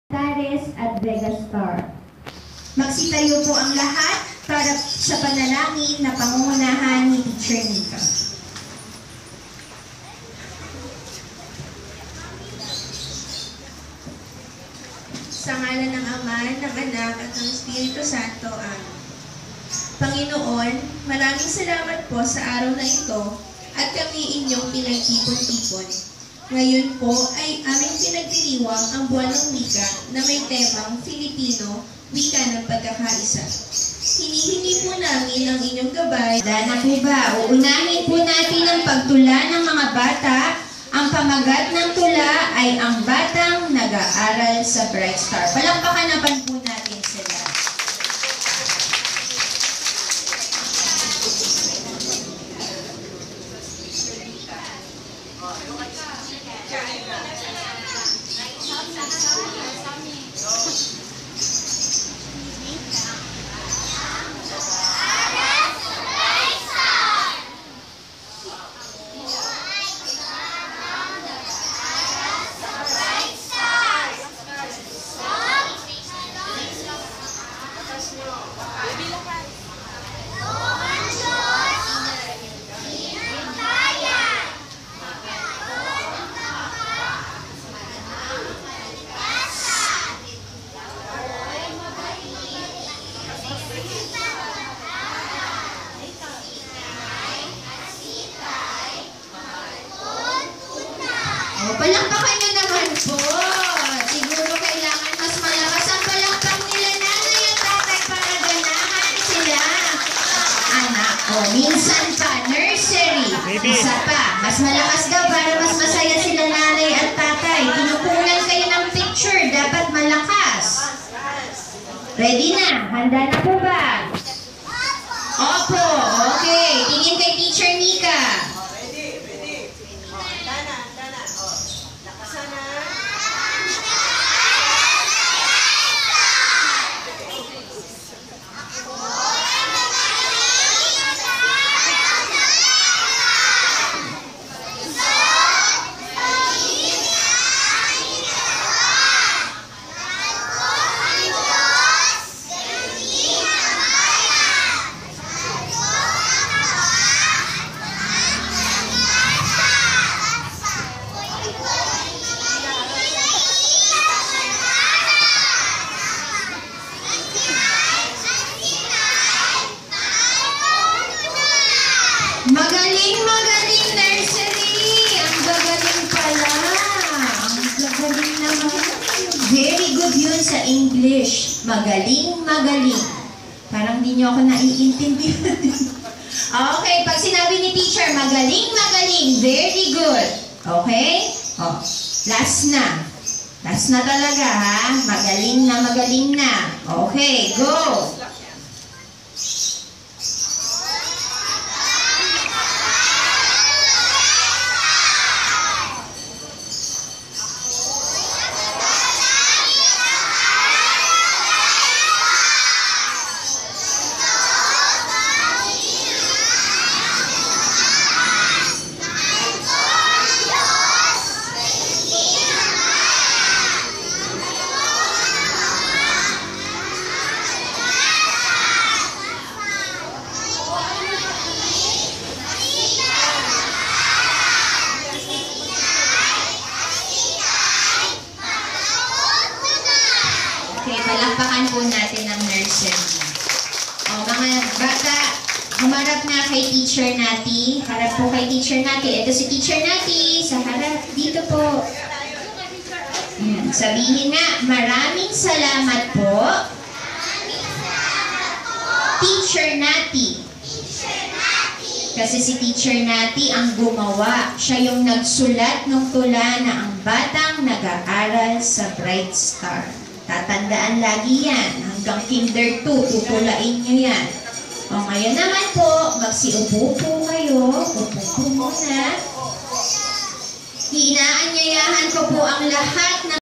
Tares at Vegastar. Magsitayo po ang lahat para sa panalangin na pangungunahan ni Teacher Nika. Sa ngalan ng Ama, ng Anak, at ng Espiritu Santo. Amen. Panginoon, maraming salamat po sa araw na ito at kami inyong pinagtipon-tipon. Ngayon po ay aming pinagdiriwang ang buwan ng wika na may temang Filipino, wika ng pagkakaisa. Hinihingi po namin ang inyong gabay. Dana po ba? Uunahin po natin ang pagtula ng mga bata. Ang pamagat ng tula ay ang batang nag-aaral sa Bright Star. Palakpakan naman po natin sila. Palakpakan nyo naman po. Siguro kailangan mas malakas ang palakpak nila nanay at tatay para ganahan sila. Anak ko, minsan pa, nursery. Isa pa, mas malakas daw para mas masaya sila nanay at tatay. Kinukunan kayo ng picture, dapat malakas. Ready na? Handa na po ba? Opo, okay. Tingin kay Teacher Nika. Magaling nursery! Ang gagaling pala! Ang gagaling naman. Very good yun sa English. Magaling. Parang di nyo ako naiintindihan. Okay, pag sinabi ni teacher, magaling. Very good. Okay? Oh, last na. Last na talaga, ha? Magaling na. Okay, go! Okay, palakpakan po natin ang nursery. O, mga bata, humarap nga kay Teacher Nati. Harap po kay Teacher Nati. Ito si Teacher Nati. Sa harap, dito po. Ayan. Sabihin nga, maraming salamat po. Teacher Nati. Kasi si Teacher Nati ang gumawa. Siya yung nagsulat ng tula na ang batang nag-aaral sa Bright Star. Tatandaan lagi yan. Hanggang Kinder 2, tutulain nyo yan. O ngayon naman po, magsiupo po kayo. Upo po muna. Inaanyayahan ko po ang lahat ng